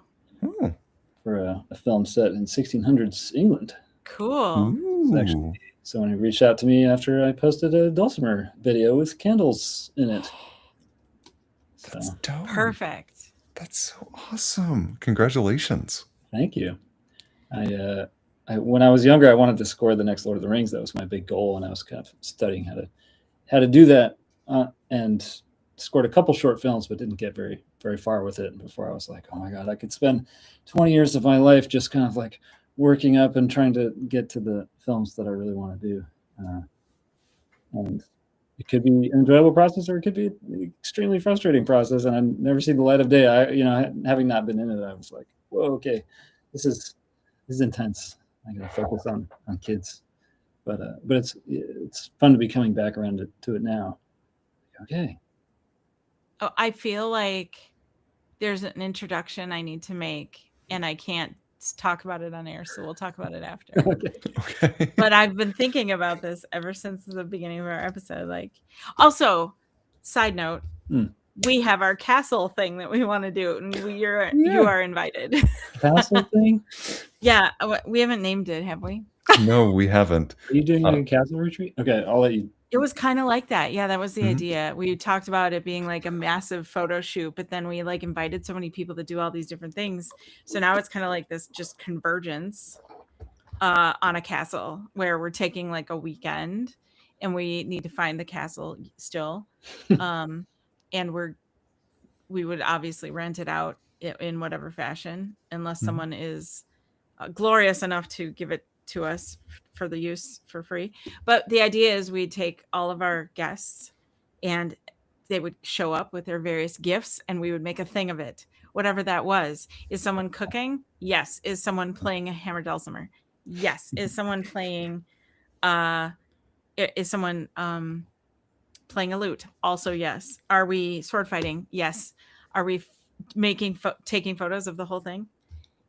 For a film set in 1600s England. Cool. It's actually someone who reached out to me after I posted a dulcimer video with candles in it. That's dope. Perfect. That's so awesome. Congratulations. Thank you. I when I was younger, I wanted to score the next Lord of the Rings. That was my big goal, and I was kind of studying how to do that, and scored a couple short films, but didn't get very, very far with it before I was like, oh my God, I could spend 20 years of my life just kind of like working up and trying to get to the films that I really want to do. And it could be an enjoyable process, or it could be an extremely frustrating process, and I've never seen the light of day. Having not been in it, I was like, whoa, okay, this is intense. I gotta focus on kids, but it's fun to be coming back around to it now. Okay. Oh, I feel like there's an introduction I need to make, and I can't talk about it on air, so we'll talk about it after. Okay. But I've been thinking about this ever since the beginning of our episode. Like, also, side note, we have our castle thing that we want to do, and you are invited. Castle thing? Yeah, we haven't named it, have we? No, we haven't. Are you doing a castle retreat? Okay, I'll let you. It was kind of like that. Yeah, that was the idea. We talked about it being like a massive photo shoot, but then we like invited so many people to do all these different things. So now it's kind of like this just convergence on a castle where we're taking like a weekend, and we need to find the castle still. And we would obviously rent it out in whatever fashion, unless someone is glorious enough to give it to us for the use for free. But the idea is we'd take all of our guests, and they would show up with their various gifts, and we would make a thing of it, whatever that was. Is someone cooking? Yes. Is someone playing a hammer dulcimer? Yes. Is someone playing playing a lute? Also yes. Are we sword fighting? Yes. Are we taking photos of the whole thing?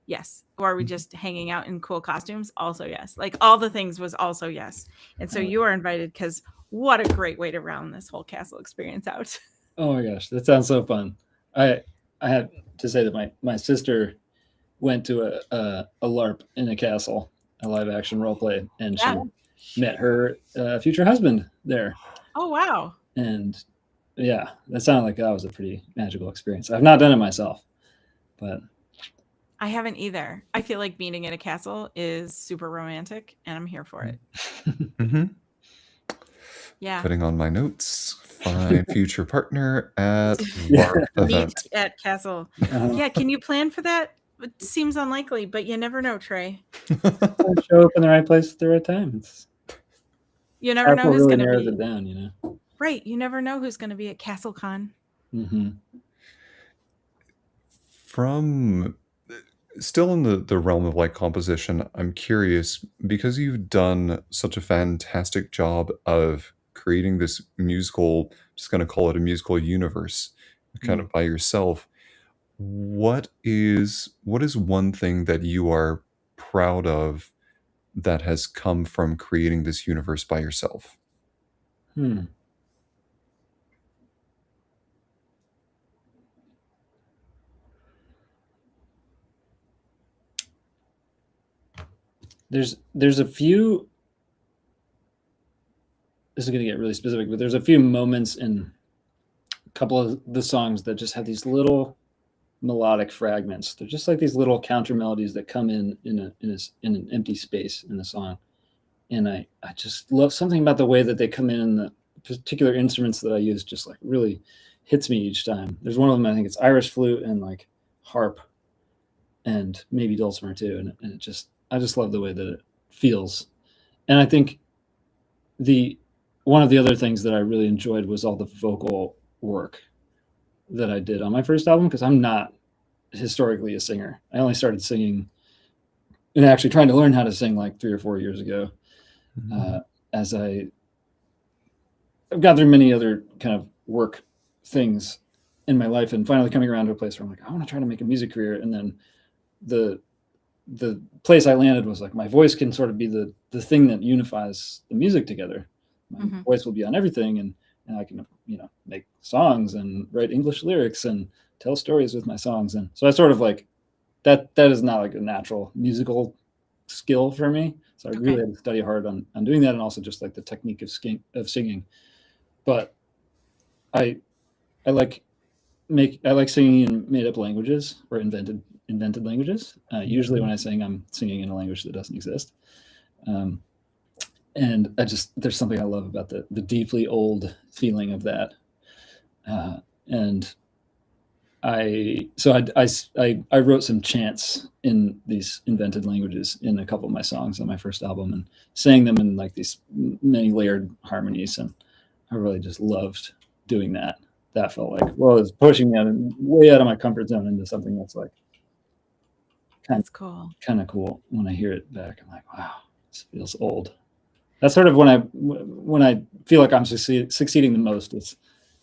Yes. Or are we just hanging out in cool costumes? Also yes. Like all the things was also yes. And so you are invited, because what a great way to round this whole castle experience out. Oh my gosh, that sounds so fun. I have to say that my sister went to a LARP in a castle, a live action role play, and she met her future husband there. Oh wow. And yeah, that sounded like that was a pretty magical experience. I've not done it myself, but I haven't either. I feel like meeting at a castle is super romantic, and I'm here for it. Yeah. Putting on my notes. Find future partner at LARP event. Meet at castle. Yeah, can you plan for that? It seems unlikely, but you never know, Trey. Show up in the right place at the right time. You never know who's really going to narrows be. it down, you know. Right, you never know who's going to be at CastleCon. From still in the realm of like composition, I'm curious, because you've done such a fantastic job of creating this musical, just going to call it a musical universe, kind of by yourself. What is one thing that you are proud of that has come from creating this universe by yourself? There's a few. This is going to get really specific, but there's a few moments in a couple of the songs that just have these little melodic fragments. They're just like these little counter melodies that come in an empty space in the song. And I just love something about the way that they come in, and the particular instruments that I use just like really hits me each time. There's one of them, I think it's Irish flute and like harp and maybe dulcimer too. And I just love the way that it feels. And I think one of the other things that I really enjoyed was all the vocal work that I did on my first album, because I'm not historically a singer. I only started singing and actually trying to learn how to sing like 3 or 4 years ago. As I've gone through many other kind of work things in my life, and finally coming around to a place where I'm like, I want to try to make a music career. And then the place I landed was like, my voice can sort of be the thing that unifies the music together. My voice will be on everything, and I can, make songs and write English lyrics and tell stories with my songs. And so I sort of like that is not like a natural musical skill for me. So I really had to study hard on doing that, and also just like the technique of singing. But I like singing in made up languages or invented languages. Usually when I sing, I'm singing in a language that doesn't exist. And there's something I love about the deeply old feeling of that. And I wrote some chants in these invented languages in a couple of my songs on my first album and sang them in like these many layered harmonies, and I really just loved doing that. That felt like, well, it's pushing me way out of my comfort zone into something that's like That's cool. kind of cool. When I hear it back, I'm like, wow, this feels old. That's sort of when I feel like I'm succeeding the most. It's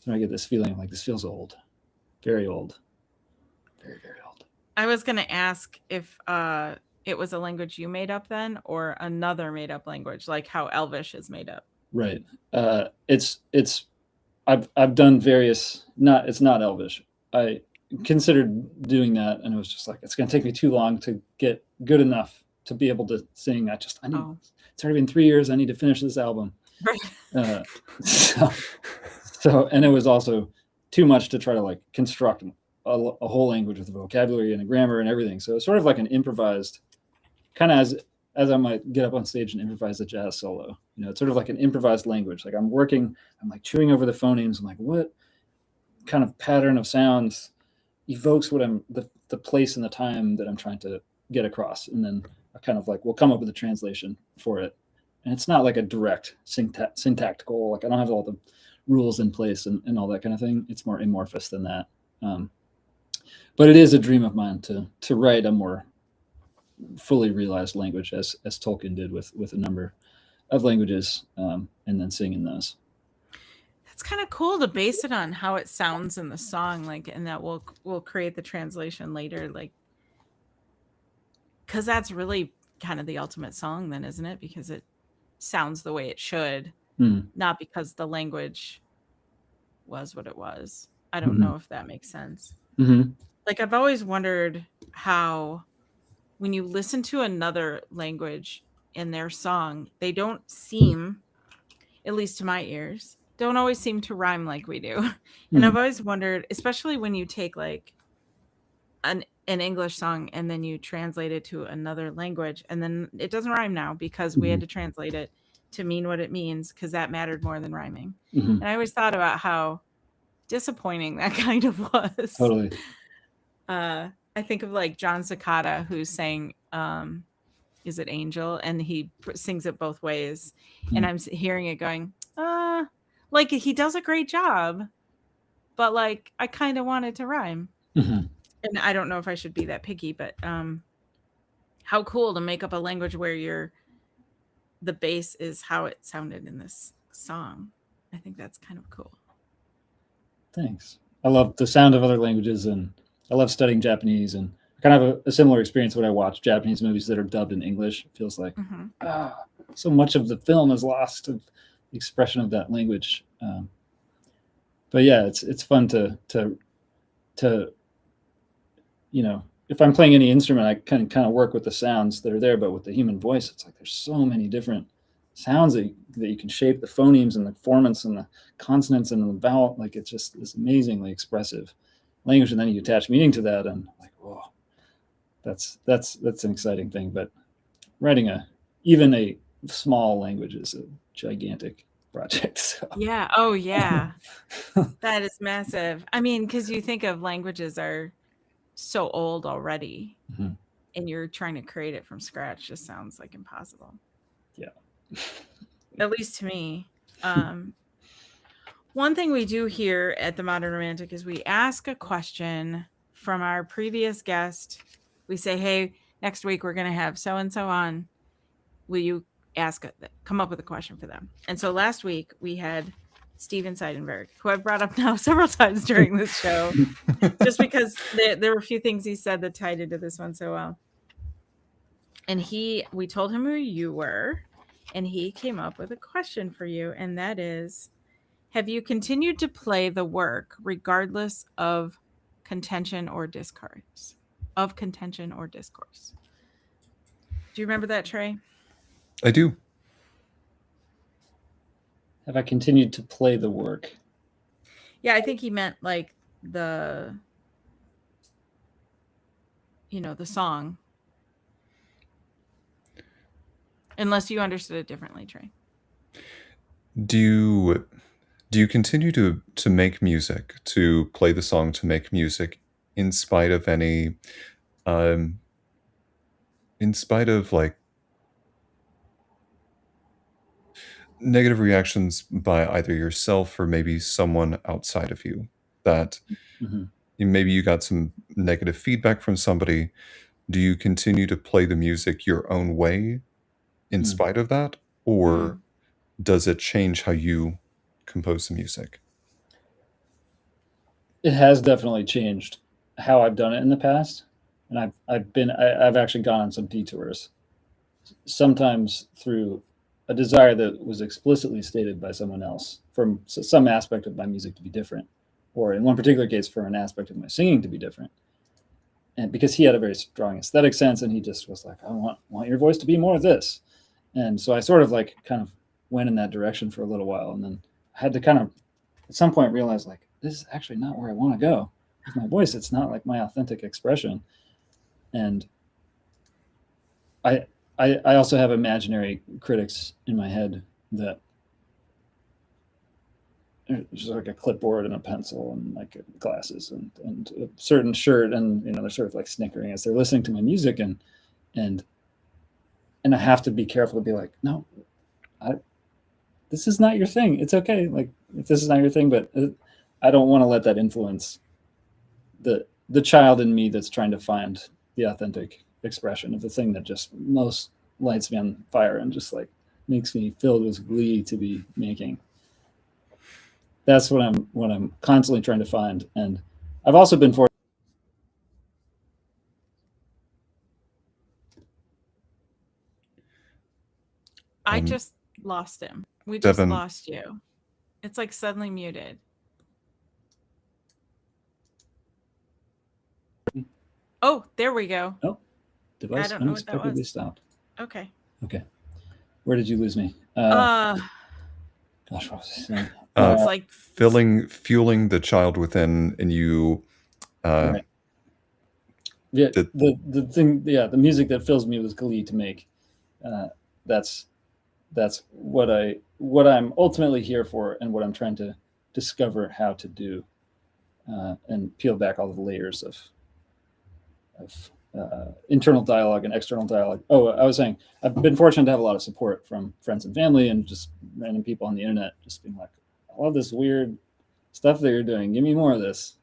when I get this feeling like this feels old, very old, very, very old. I was going to ask if it was a language you made up then, or another made up language, like how Elvish is made up. Right. I've done various. It's not Elvish. I considered doing that, and it was just like it's going to take me too long to get good enough to be able to sing. It's already been 3 years. I need to finish this album. Right. So and it was also too much to try to like construct a whole language with a vocabulary and a grammar and everything. So it's sort of like an improvised, kind of as I might get up on stage and improvise a jazz solo. It's sort of like an improvised language. Like I'm like chewing over the phonemes. I'm like, what kind of pattern of sounds evokes what the place and the time that I'm trying to get across, and then I kind of like we'll come up with a translation for it. And it's not like a direct syntactical, like I don't have all the rules in place and all that kind of thing. It's more amorphous than that. But it is a dream of mine to write a more fully realized language, as Tolkien did with a number of languages, and then sing in those. That's kind of cool to base it on how it sounds in the song, like, and that we'll create the translation later, like, because that's really kind of the ultimate song then, isn't it? Because it sounds the way it should, not because the language was what it was. I don't know if that makes sense. Like, I've always wondered how when you listen to another language in their song, they don't seem, at least to my ears, don't always seem to rhyme like we do. And I've always wondered, especially when you take like an English song and then you translate it to another language, and then it doesn't rhyme now because we had to translate it to mean what it means, because that mattered more than rhyming. And I always thought about how disappointing that kind of was. Totally. I think of like John Cicada, who sang is it Angel, and he sings it both ways, and I'm hearing it going like he does a great job, but like I kind of want it to rhyme. And I don't know if I should be that picky, but how cool to make up a language where the bass is how it sounded in this song. I think that's kind of cool. Thanks. I love the sound of other languages, and I love studying Japanese, and I kind of have a similar experience when I watch Japanese movies that are dubbed in English. It feels like so much of the film is lost of the expression of that language. But yeah, it's fun to if I'm playing any instrument, I can kind of work with the sounds that are there, but with the human voice, it's like there's so many different sounds that you can shape, the phonemes and the formants and the consonants and the vowel. Like it's just this amazingly expressive language, and then you attach meaning to that, and like, whoa, that's an exciting thing. But writing even a small language is a gigantic project. So. Yeah. Oh yeah. That is massive. I mean, because you think of languages are so old already, and you're trying to create it from scratch just sounds like impossible. Yeah. At least to me. One thing we do here at the Modern Romantic is we ask a question from our previous guest. We say, hey, next week we're going to have so-and-so on. Will you come up with a question for them? And so last week we had Steven Seidenberg, who I've brought up now several times during this show, just because there were a few things he said that tied into this one so well. And we told him who you were, and he came up with a question for you, and that is, have you continued to play the work regardless of contention or discourse? Do you remember that, Trey? I do. Have I continued to play the work? Yeah, I think he meant like the song. Unless you understood it differently, Trey. Do you continue to make music, to play the song, to make music, in spite of any, in spite of like negative reactions by either yourself or maybe someone outside of you, that Mm-hmm. maybe you got some negative feedback from somebody. Do you continue to play the music your own way in Mm. spite of that? Or does it change how you compose the music? It has definitely changed how I've done it in the past, and I've actually gone on some detours, sometimes through a desire that was explicitly stated by someone else from some aspect of my music to be different, or in one particular case, for an aspect of my singing to be different. And because he had a very strong aesthetic sense, and he just was like, I want your voice to be more of this. And so I sort of like kind of went in that direction for a little while, and then I had to kind of at some point realize like this is actually not where I want to go with my voice. It's not like my authentic expression. And I also have imaginary critics in my head that just like a clipboard and a pencil and like glasses and a certain shirt, and they're sort of like snickering as they're listening to my music, and I have to be careful to be like, no, this is not your thing. It's okay. Like if this is not your thing, but I don't want to let that influence the child in me that's trying to find the authentic expression of the thing that just most lights me on fire and just like makes me filled with glee to be making. That's what I'm constantly trying to find. And I've also been forced. I just lost him. We just Devin, lost you. It's like suddenly muted. Oh, there we go. Oh, device I don't know what that unexpectedly was. stopped. Okay. Where did you lose me? Gosh, what was I saying? it's like fueling the child within, and you Right. Yeah, did, the thing, yeah, the music that fills me with glee to make. That's what I'm ultimately here for, and what I'm trying to discover how to do, and peel back all the layers of internal dialogue and external dialogue. Oh, I was saying I've been fortunate to have a lot of support from friends and family and just random people on the internet, just being like, "I love this weird stuff that you're doing. Give me more of this."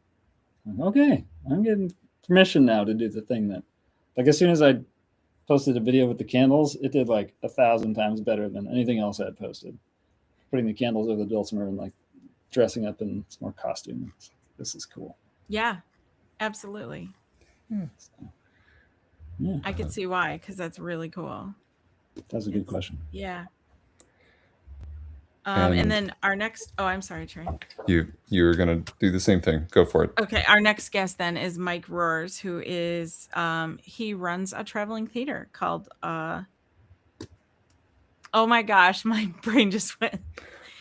I'm like, okay, I'm getting permission now to do the thing that, like, as soon as I posted a video with the candles, it did like 1,000 times better than anything else I had posted. Putting the candles over the dulcimer and like dressing up in some more costume. This is cool. Yeah, absolutely. So, yeah, I could see why, because that's really cool. that's a good question. Yeah. And then our next, I'm sorry, Trey. you're gonna do the same thing. Go for it. Okay, our next guest then is Mike Roars, who is he runs a traveling theater called oh my gosh, my brain just went.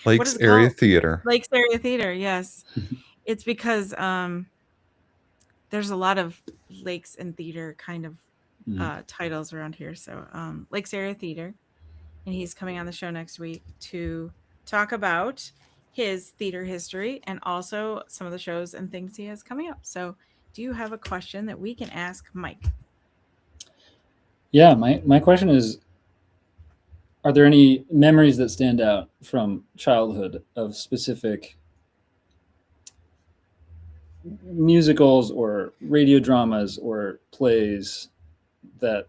Lakes Area Theater. Lakes Area Theater, yes. It's because there's a lot of lakes and theater kind of titles around here. So Lakes Area Theater, and he's coming on the show next week to talk about his theater history and also some of the shows and things he has coming up. So do you have a question that we can ask Mike? Yeah, my question is, are there any memories that stand out from childhood of specific musicals or radio dramas or plays that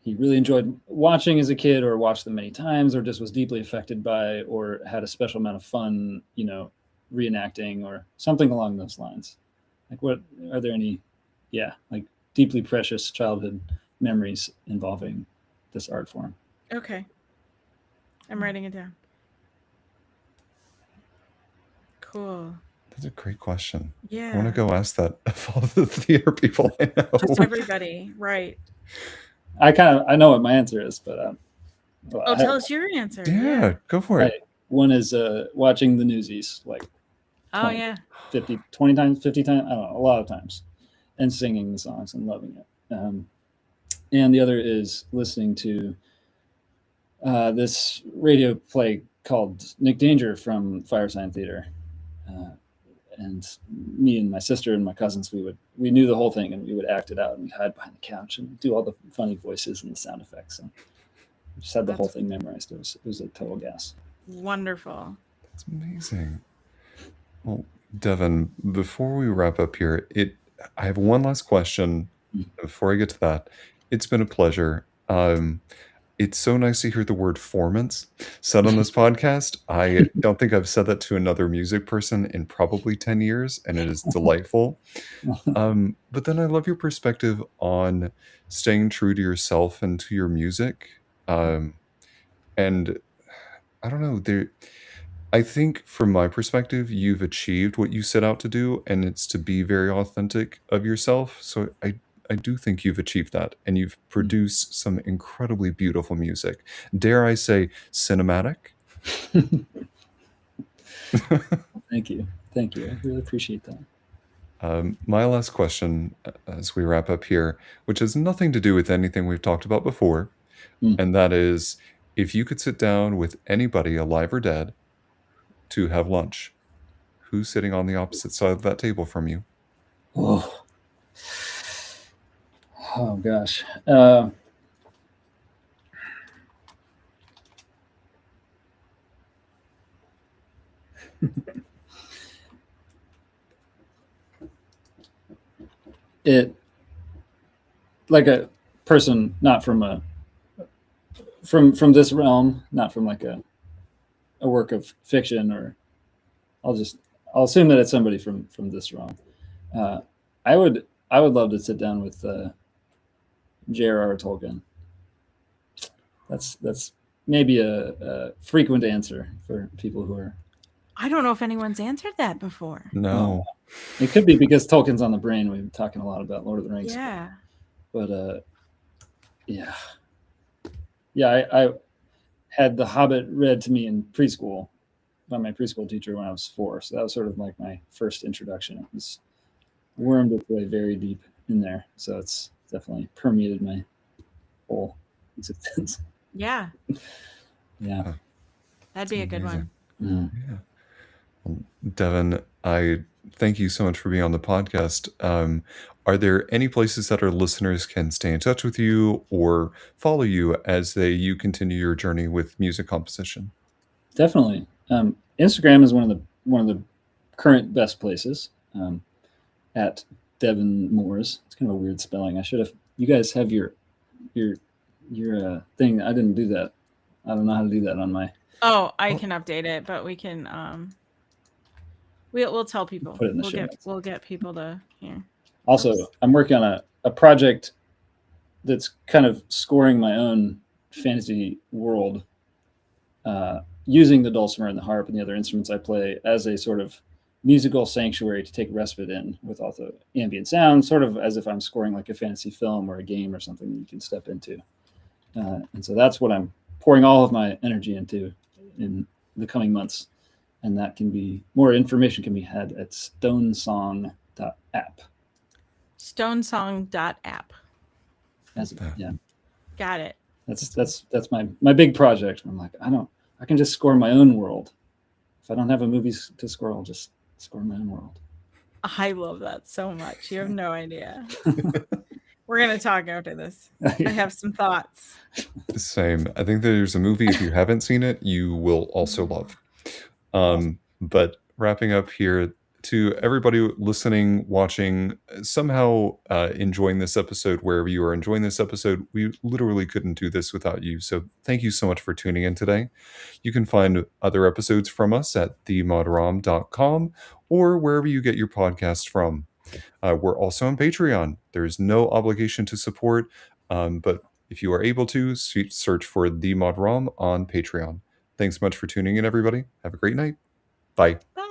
he really enjoyed watching as a kid, or watched them many times, or just was deeply affected by, or had a special amount of fun, reenacting, or something along those lines? Like, what are there any, like deeply precious childhood memories involving this art form? Okay. I'm writing it down. Cool. That's a great question. Yeah. I want to go ask that of all the theater people I know. Just everybody, right? I know what my answer is, but tell us your answer. Yeah, go for it. One is watching the Newsies like 20 times, 50 times, I don't know, a lot of times, and singing the songs and loving it. And the other is listening to this radio play called Nick Danger from Firesign Theater. and me and my sister and my cousins, we knew the whole thing, and we would act it out, and we'd hide behind the couch and do all the funny voices and the sound effects, and just had the whole thing memorized. It was a total gas. Wonderful. That's amazing. Well, Devin, before we wrap up here, I have one last question before I get to that. It's been a pleasure. It's so nice to hear the word formance said on this podcast. I don't think I've said that to another music person in probably 10 years, and it is delightful. But then I love your perspective on staying true to yourself and to your music. And I don't know, I think from my perspective, you've achieved what you set out to do, and it's to be very authentic of yourself. So I do think you've achieved that, and you've produced some incredibly beautiful music. Dare I say, cinematic? Thank you. I really appreciate that. My last question as we wrap up here, which has nothing to do with anything we've talked about before, and that is, if you could sit down with anybody, alive or dead, to have lunch, who's sitting on the opposite side of that table from you? Oh gosh. It, like a person not from from this realm, not from like a work of fiction, or I'll assume that it's somebody from this realm. I would love to sit down with J.R.R. Tolkien. That's maybe a frequent answer for people who are. I don't know if anyone's answered that before. No. It could be because Tolkien's on the brain. We've been talking a lot about Lord of the Rings. Yeah. But yeah. I had The Hobbit read to me in preschool by my preschool teacher when I was 4. So that was sort of like my first introduction. It was wormed its way very deep in there. So it's definitely permeated my whole existence. Yeah. Yeah. That'd be a good one. Yeah. Well, Devin, I thank you so much for being on the podcast. Are there any places that our listeners can stay in touch with you or follow you as you continue your journey with music composition? Definitely. Instagram is one of the current best places. At Devin Mooers. It's kind of a weird spelling. I should have. You guys have your thing. I didn't do that. I don't know how to do that on my. Oh, I can update it, but we can. We'll tell people. Put it in the show notes. We'll get people to hear. Also, I'm working on a project that's kind of scoring my own fantasy world, using the dulcimer and the harp and the other instruments I play as a sort of musical sanctuary to take respite in, with all the ambient sound, sort of as if I'm scoring like a fantasy film or a game or something that you can step into. And so that's what I'm pouring all of my energy into in the coming months. And that can be, more information can be had at stonesong.app. Stonesong.app. Yeah. Got it. That's my big project. I'm like, I can just score my own world. If I don't have a movie to score, I'll just score my own world. I love that so much. You have no idea. We're going to talk after this. I have some thoughts. Same. I think there's a movie, if you haven't seen it, you will also love. But wrapping up here, to everybody listening, watching, somehow enjoying this episode, wherever you are enjoying this episode, we literally couldn't do this without you. So thank you so much for tuning in today. You can find other episodes from us at themodrom.com or wherever you get your podcasts from. We're also on Patreon. There's no obligation to support, but if you are able to, search for The Modrom on Patreon. Thanks so much for tuning in, everybody. Have a great night. Bye. Bye.